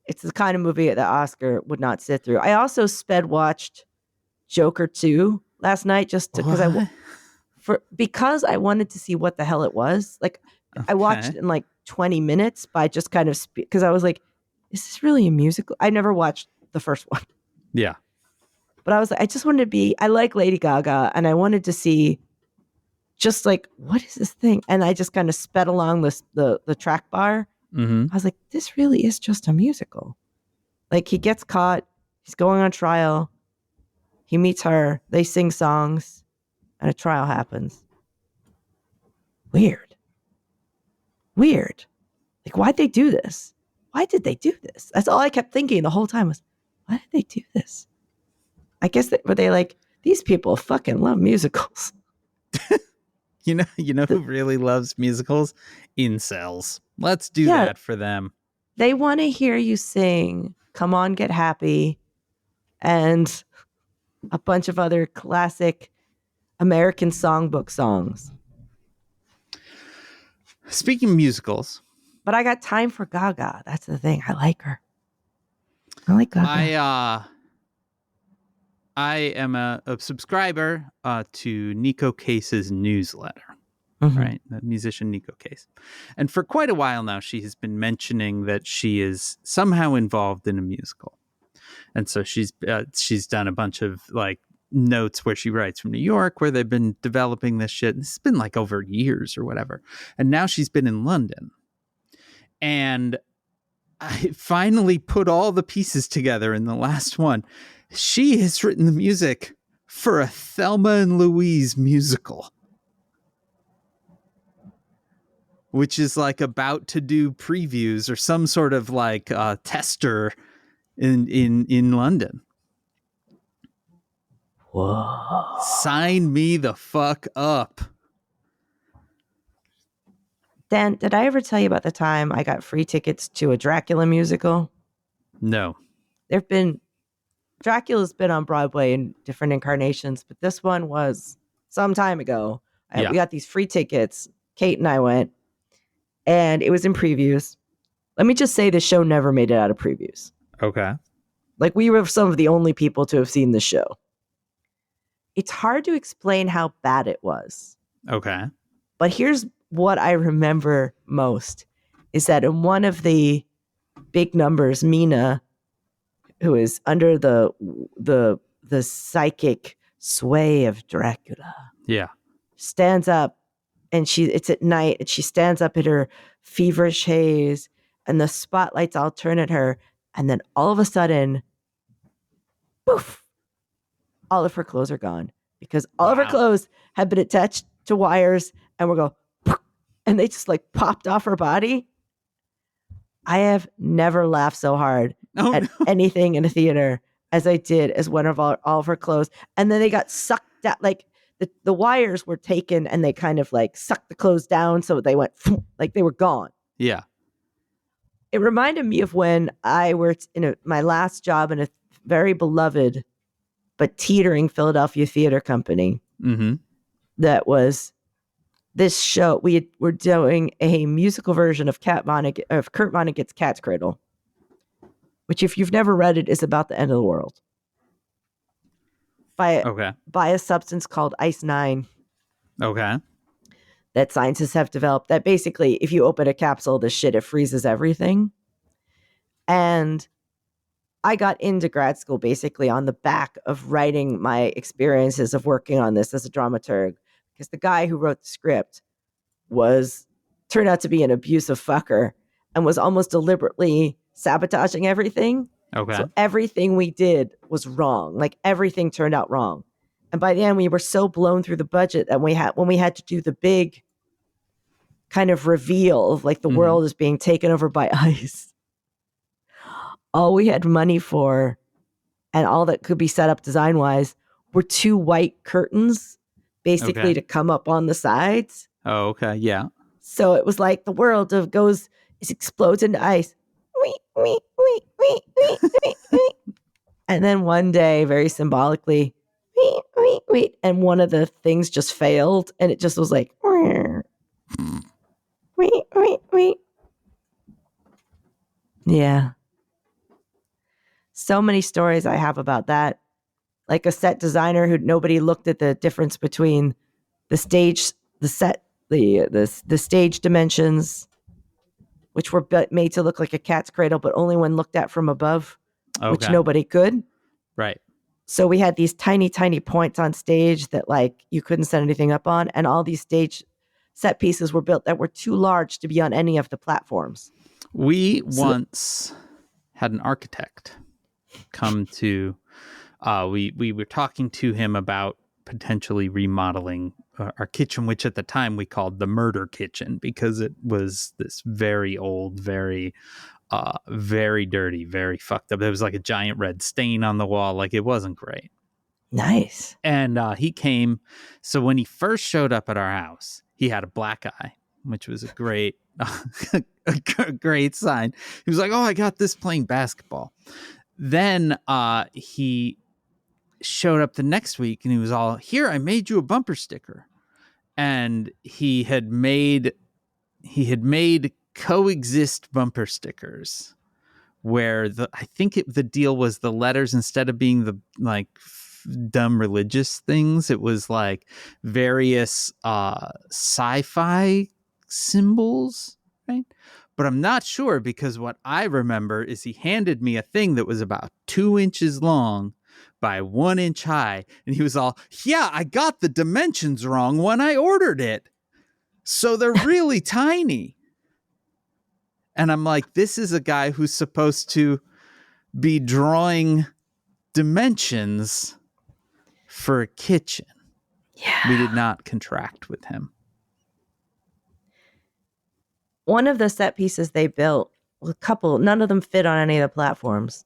Speaker 2: It's the kind of movie that Oscar would not sit through. I also sped watched Joker 2 last night because I wanted to see what the hell it was. Like I watched it in like 20 minutes by just kind of because I was like, is this really a musical? I never watched the first one.
Speaker 1: Yeah.
Speaker 2: But I was like, I just wanted to I like Lady Gaga and I wanted to see just like, what is this thing? And I just kind of sped along the track bar.
Speaker 1: Mm-hmm.
Speaker 2: I was like, this really is just a musical. Like he gets caught, he's going on trial, he meets her, they sing songs, and a trial happens. Weird. Like, why'd they do this? Why did they do this? That's all I kept thinking the whole time was, why did they do this? I guess were they like, these people fucking love musicals.
Speaker 1: You know who really loves musicals? Incels. Let's do that for them.
Speaker 2: They want to hear you sing Come On, Get Happy and a bunch of other classic American songbook songs.
Speaker 1: Speaking of musicals.
Speaker 2: But I got time for Gaga. That's the thing. I like her. I like Gaga.
Speaker 1: I am a subscriber to Nico Case's newsletter. Mm-hmm. Right, the musician Nico Case. And for quite a while now, she has been mentioning that she is somehow involved in a musical. And so she's done a bunch of like notes where she writes from New York, where they've been developing this shit. It's been like over years or whatever. And now she's been in London. And I finally put all the pieces together in the last one. She has written the music for a Thelma and Louise musical, which is like about to do previews or some sort of like tester in London.
Speaker 2: Whoa.
Speaker 1: Sign me the fuck up.
Speaker 2: Dan, did I ever tell you about the time I got free tickets to a Dracula musical?
Speaker 1: No.
Speaker 2: Dracula's been on Broadway in different incarnations, but this one was some time ago. We got these free tickets. Kate and I went. And it was in previews. Let me just say the show never made it out of previews.
Speaker 1: Okay.
Speaker 2: Like we were some of the only people to have seen the show. It's hard to explain how bad it was.
Speaker 1: Okay.
Speaker 2: But here's what I remember most is that in one of the big numbers, Mina, who is under the psychic sway of Dracula, stands up, and it's at night, and she stands up in her feverish haze, and the spotlights all turn at her, and then all of a sudden, poof, all of her clothes are gone because all of her clothes had been attached to wires and were poof, and they just like popped off her body. I have never laughed so hard at anything in a theater as I did as one of all of her clothes. And then they got sucked out, like the wires were taken and they kind of like sucked the clothes down. So they went like they were gone.
Speaker 1: Yeah.
Speaker 2: It reminded me of when I worked in my last job in a very beloved but teetering Philadelphia theater company.
Speaker 1: Mm-hmm.
Speaker 2: That was this show. We were doing a musical version of Kurt Vonnegut's Cat's Cradle, which, if you've never read it, is about the end of the world by a substance called Ice 9.
Speaker 1: Okay.
Speaker 2: That scientists have developed that basically, if you open a capsule, it freezes everything. And I got into grad school basically on the back of writing my experiences of working on this as a dramaturg, because the guy who wrote the script turned out to be an abusive fucker and was almost deliberately sabotaging everything.
Speaker 1: Okay.
Speaker 2: So everything we did was wrong. Like everything turned out wrong. And by the end, we were so blown through the budget that when we had to do the big kind of reveal of like the world is being taken over by ice, all we had money for and all that could be set up design wise were 2 white curtains basically to come up on the sides.
Speaker 1: Oh, okay. Yeah.
Speaker 2: So it was like the world explodes into ice. And then one day, very symbolically, and one of the things just failed, and it just was like, yeah. So many stories I have about that. Like a set designer who nobody looked at the difference between the stage, the set, the stage dimensions, which were made to look like a cat's cradle, but only when looked at from above, which nobody could.
Speaker 1: Right.
Speaker 2: So we had these tiny, tiny points on stage that like you couldn't set anything up on. And all these stage set pieces were built that were too large to be on any of the platforms.
Speaker 1: We once had an architect come to, we were talking to him about potentially remodeling our kitchen, which at the time we called the murder kitchen because it was this very old, very dirty, very fucked up. There was like a giant red stain on the wall. Like it wasn't great.
Speaker 2: Nice.
Speaker 1: And he came. So when he first showed up at our house, he had a black eye, which was a great, a great sign. He was like, "Oh, I got this playing basketball." Then he showed up the next week and he was all, "Here, I made you a bumper sticker." And he had made coexist bumper stickers where I think the deal was the letters, instead of being the like dumb religious things, it was like various sci-fi symbols, right? But I'm not sure, because what I remember is he handed me a thing that was about 2 inches long by 1 inch high. And he was all, "Yeah, I got the dimensions wrong when I ordered it. So they're really tiny." And I'm like, this is a guy who's supposed to be drawing dimensions for a kitchen.
Speaker 2: Yeah.
Speaker 1: We did not contract with him.
Speaker 2: One of the set pieces they built, a couple, none of them fit on any of the platforms.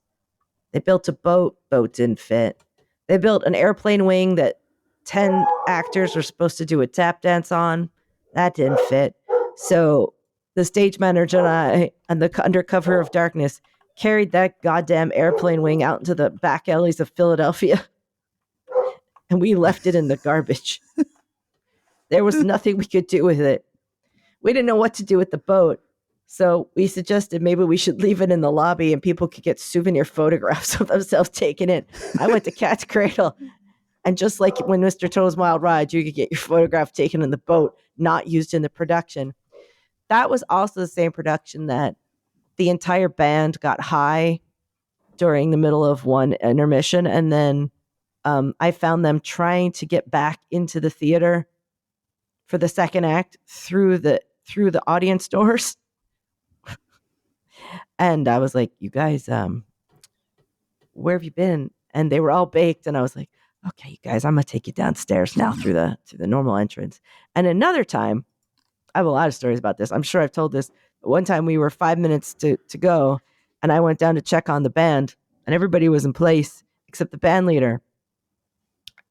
Speaker 2: They built a boat didn't fit. They built an airplane wing that 10 actors were supposed to do a tap dance on. That didn't fit. So the stage manager and I, under cover of darkness, carried that goddamn airplane wing out into the back alleys of Philadelphia. And we left it in the garbage. There was nothing we could do with it. We didn't know what to do with the boat. So we suggested maybe we should leave it in the lobby and people could get souvenir photographs of themselves taking it. I went to Cat's Cradle And just like when Mr. Toad's Wild Ride, you could get your photograph taken in the boat, not used in the production. That was also the same production that the entire band got high during the middle of one intermission. And then I found them trying to get back into the theater for the second act through the audience doors. And I was like, you guys, where have you been? And they were all baked. And I was like, okay, you guys, I'm going to take you downstairs now through the normal entrance. And another time, I have a lot of stories about this. I'm sure I've told this. One time we were 5 minutes to go, and I went down to check on the band, and everybody was in place except the band leader.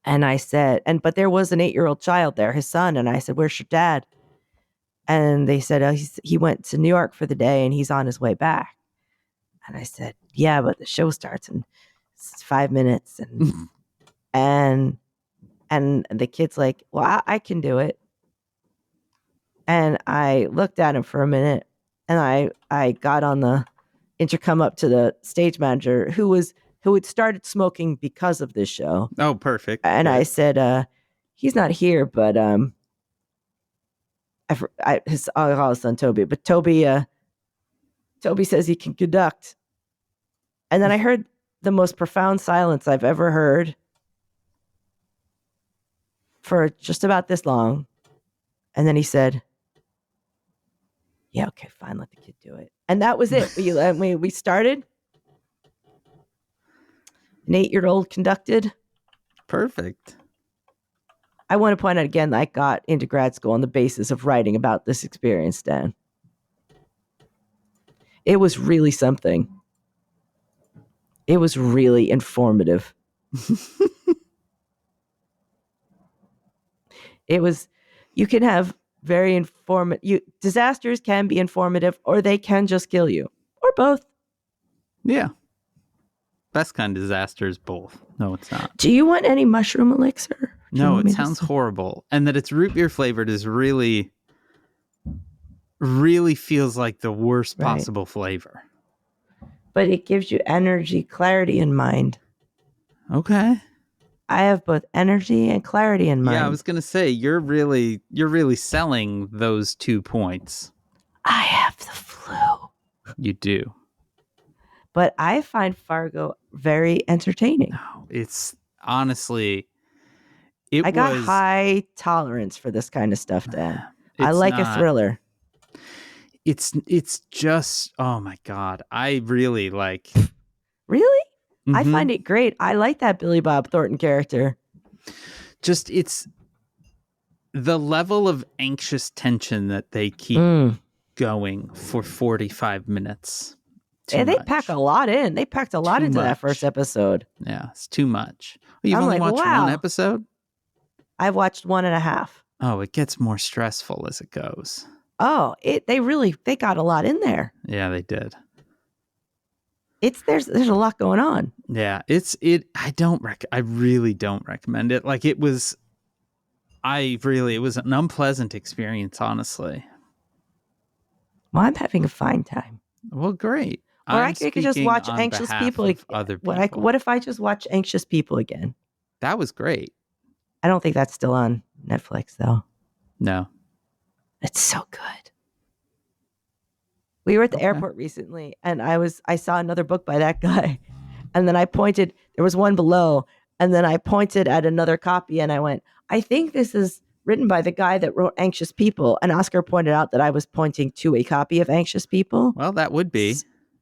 Speaker 2: And I said, but there was an 8-year-old child there, his son. And I said, where's your dad? And they said, oh, he went to New York for the day and he's on his way back. And I said, yeah, but the show starts in 5 minutes. And the kid's like, well, I can do it. And I looked at him for a minute, and I got on the intercom up to the stage manager who had started smoking because of this show.
Speaker 1: Oh, perfect.
Speaker 2: And I said, he's not here, but I'll call his son Toby, but Toby says he can conduct. And then I heard the most profound silence I've ever heard for just about this long. And then he said, yeah, okay, fine, let the kid do it. And that was it. We started. An 8-year-old conducted.
Speaker 1: Perfect.
Speaker 2: I want to point out again that I got into grad school on the basis of writing about this experience, Dan. It was really something. It was really informative. You can have very informative, disasters can be informative, or they can just kill you, or both.
Speaker 1: Yeah. Best kind of disaster is both. No, it's not.
Speaker 2: Do you want any mushroom elixir?
Speaker 1: No, it sounds horrible. And that it's root beer flavored is really feels like the worst possible flavor.
Speaker 2: But it gives you energy, clarity in mind.
Speaker 1: Okay.
Speaker 2: I have both energy and clarity in mind.
Speaker 1: Yeah, I was going to say, you're really selling those 2 points.
Speaker 2: I have the flu.
Speaker 1: You do.
Speaker 2: But I find Fargo very entertaining.
Speaker 1: No, it's honestly,
Speaker 2: I got high tolerance for this kind of stuff, Dan. I like a thriller.
Speaker 1: It's just, oh my God. I really like.
Speaker 2: Really? Mm-hmm. I find it great. I like that Billy Bob Thornton character.
Speaker 1: Just, it's the level of anxious tension that they keep going for 45 minutes.
Speaker 2: They pack a lot in. They packed a lot into that first episode.
Speaker 1: Yeah, it's too much. You've only watched one episode?
Speaker 2: I've watched 1.5.
Speaker 1: Oh, it gets more stressful as it goes.
Speaker 2: Oh, they got a lot in there.
Speaker 1: Yeah, they did.
Speaker 2: There's a lot going on.
Speaker 1: Yeah, I really don't recommend it. Like it was an unpleasant experience, honestly.
Speaker 2: Well, I'm having a fine time.
Speaker 1: Well, great.
Speaker 2: Or I could just watch Anxious People. What if I just watch Anxious People again?
Speaker 1: That was great.
Speaker 2: I don't think that's still on Netflix, though.
Speaker 1: No.
Speaker 2: It's so good. We were at the airport recently, and I saw another book by that guy. And then I pointed, there was one below, and then I pointed at another copy, and I went, I think this is written by the guy that wrote Anxious People. And Oscar pointed out that I was pointing to a copy of Anxious People.
Speaker 1: Well, that would be.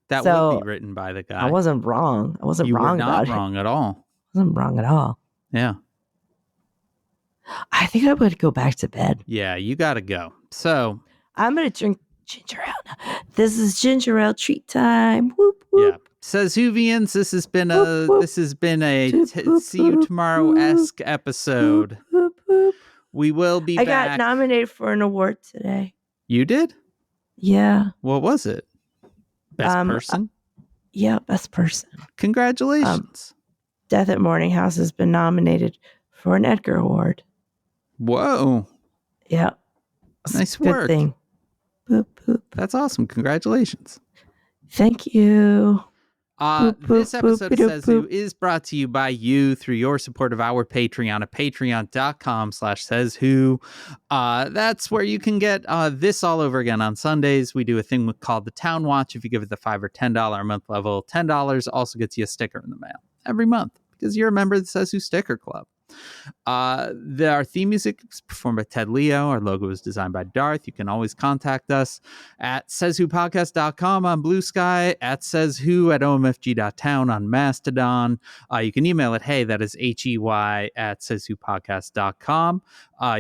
Speaker 1: That would be written by the guy.
Speaker 2: I wasn't wrong. I wasn't wrong about it.
Speaker 1: You were not wrong at all.
Speaker 2: I wasn't wrong at all.
Speaker 1: Yeah.
Speaker 2: I think I would go back to bed.
Speaker 1: Yeah, you got to go. So
Speaker 2: I'm going to drink ginger ale now. This is ginger ale treat time. Whoop, whoop.
Speaker 1: Yeah. Sayswhovians, this has been a see you tomorrow-esque episode. We will be back.
Speaker 2: I got nominated for an award today.
Speaker 1: You did?
Speaker 2: Yeah.
Speaker 1: What was it? Best person?
Speaker 2: Yeah, best person.
Speaker 1: Congratulations.
Speaker 2: Death at Morning House has been nominated for an Edgar Award.
Speaker 1: Whoa.
Speaker 2: Yeah.
Speaker 1: Nice work.
Speaker 2: Good thing. Boop, boop.
Speaker 1: That's awesome. Congratulations.
Speaker 2: Thank you.
Speaker 1: This episode of Says Who is brought to you by you through your support of our Patreon at patreon.com/sayswho. That's where you can get this all over again on Sundays. We do a thing called the Town Watch. If you give it the $5 or $10 a month level, $10 also gets you a sticker in the mail every month because you're a member of the Says Who Sticker Club. Our theme music is performed by Ted Leo. Our logo is designed by Darth. You can always contact us at sayswhopodcast.com on Blue Sky, at sayswho at omfg.town on Mastodon. You can email it, hey, that is HEY at sayswhopodcast.com.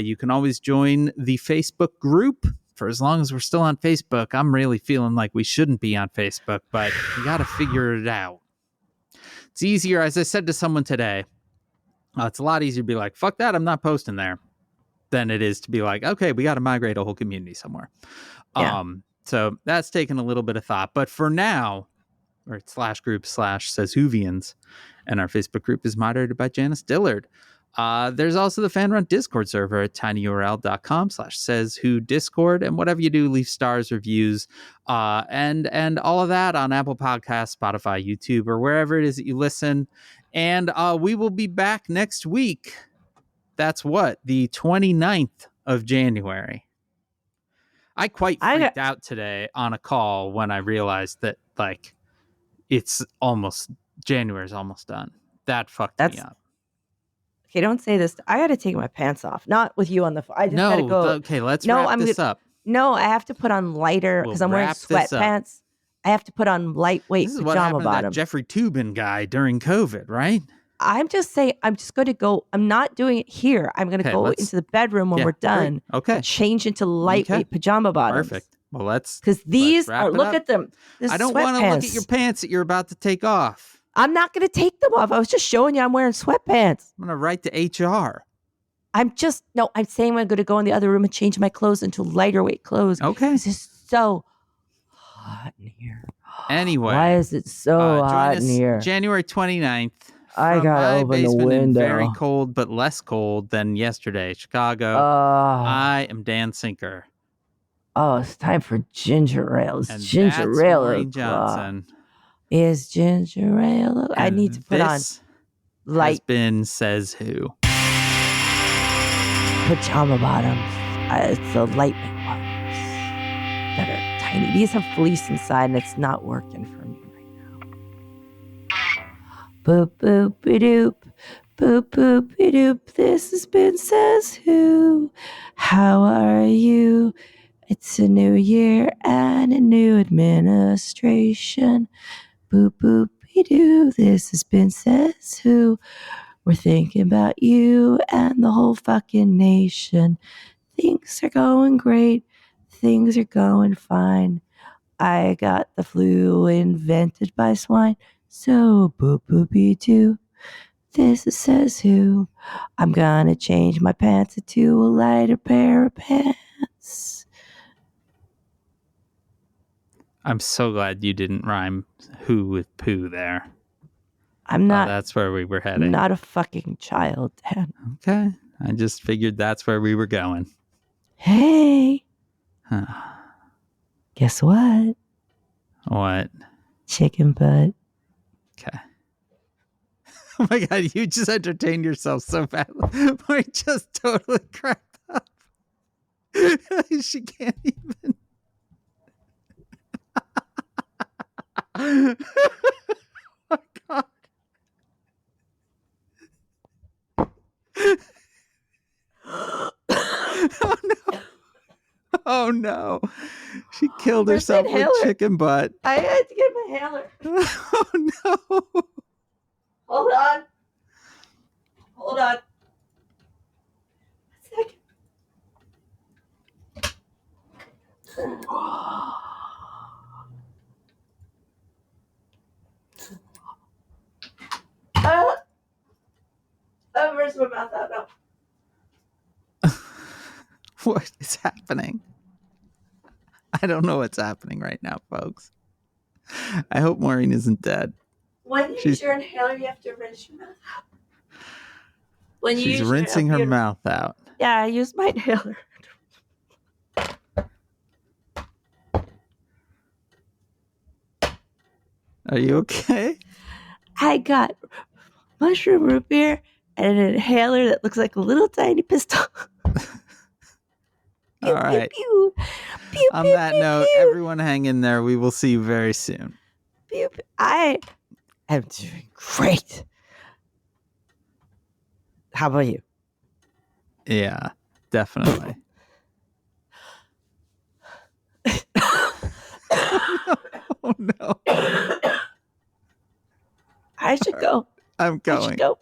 Speaker 1: You can always join the Facebook group. For as long as we're still on Facebook, I'm really feeling like we shouldn't be on Facebook, but you got to figure it out. It's easier, as I said to someone today, it's a lot easier to be like, fuck that, I'm not posting there, than it is to be like, okay, we got to migrate a whole community somewhere.
Speaker 2: Yeah.
Speaker 1: So that's taken a little bit of thought. But for now, or /group/Sayswhovians, and our Facebook group is moderated by Janice Dillard. There's also the fan-run Discord server at tinyurl.com/sayswhodiscord. And whatever you do, leave stars, reviews, and all of that on Apple Podcasts, Spotify, YouTube, or wherever it is that you listen. And we will be back next week. That's the 29th of January. I quite freaked out today on a call when I realized that, like, January's almost done. That fucked me up.
Speaker 2: Okay, don't say this. I got to take my pants off. Not with you on the phone. I just got to go.
Speaker 1: Okay, let's wrap this up.
Speaker 2: No, I have to put on lighter because I'm wearing sweatpants. I have to put on lightweight pajama bottoms.
Speaker 1: That Jeffrey Toobin guy during COVID, right?
Speaker 2: I'm just saying, I'm just going to go. I'm not doing it here. I'm going to go into the bedroom when we're done.
Speaker 1: Okay.
Speaker 2: And change into lightweight pajama bottoms.
Speaker 1: Perfect. Well,
Speaker 2: because these are, look at them.
Speaker 1: I don't want to look at your pants that you're about to take off.
Speaker 2: I'm not going to take them off. I was just showing you I'm wearing sweatpants.
Speaker 1: I'm going to write to HR.
Speaker 2: I'm saying I'm going to go in the other room and change my clothes into lighter weight clothes.
Speaker 1: Okay.
Speaker 2: This is so hot in here.
Speaker 1: Anyway.
Speaker 2: Why is it so hot in here?
Speaker 1: January 29th.
Speaker 2: I gotta open the window.
Speaker 1: Very cold, but less cold than yesterday. Chicago. I am Dan Sinker.
Speaker 2: Oh, it's time for ginger ale.
Speaker 1: And ginger ale. Maureen Johnson.
Speaker 2: Is ginger ale? I need to put on light.
Speaker 1: Has been Says Who.
Speaker 2: Pajama bottoms. It's the lightweight ones that are tiny. These have fleece inside, and it's not working for me right now. Boop boop doop, boop boop doop. This has been Says Who. How are you? It's a new year and a new administration. Boop boop doo. This has been Says Who. We're thinking about you and the whole fucking nation. Things are going great. Things are going fine. I got the flu invented by swine. So boop boopy doo. This is Says Who. I'm gonna change my pants into a lighter pair of pants.
Speaker 1: I'm so glad you didn't rhyme who with poo there.
Speaker 2: I'm not.
Speaker 1: That's where we were heading.
Speaker 2: I'm not a fucking child, Dan.
Speaker 1: Okay. I just figured that's where we were going.
Speaker 2: Hey. Guess what?
Speaker 1: What?
Speaker 2: Chicken butt.
Speaker 1: Okay. Oh my God, you just entertained yourself so badly. I just totally cracked up. She can't even. Oh my God. Oh no. Oh no. She killed herself with chicken butt.
Speaker 2: I had to get my inhaler.
Speaker 1: Oh no.
Speaker 2: Hold on. Hold on. A second. Where's my mouth out now?
Speaker 1: What is happening? I don't know what's happening right now, folks. I hope Maureen isn't dead.
Speaker 2: When you use your inhaler, you have to rinse your mouth out.
Speaker 1: She's rinsing her mouth out.
Speaker 2: Yeah, I use my inhaler.
Speaker 1: Are you okay?
Speaker 2: I got mushroom root beer and an inhaler that looks like a little tiny pistol.
Speaker 1: All right.
Speaker 2: Pew, pew. Pew,
Speaker 1: On
Speaker 2: pew,
Speaker 1: that
Speaker 2: pew,
Speaker 1: note,
Speaker 2: pew.
Speaker 1: everyone hang in there. We will see you very soon.
Speaker 2: Pew, pew. I am doing great. How about you?
Speaker 1: Yeah, definitely. Oh no.
Speaker 2: I should go.
Speaker 1: I'm going.
Speaker 2: I should go.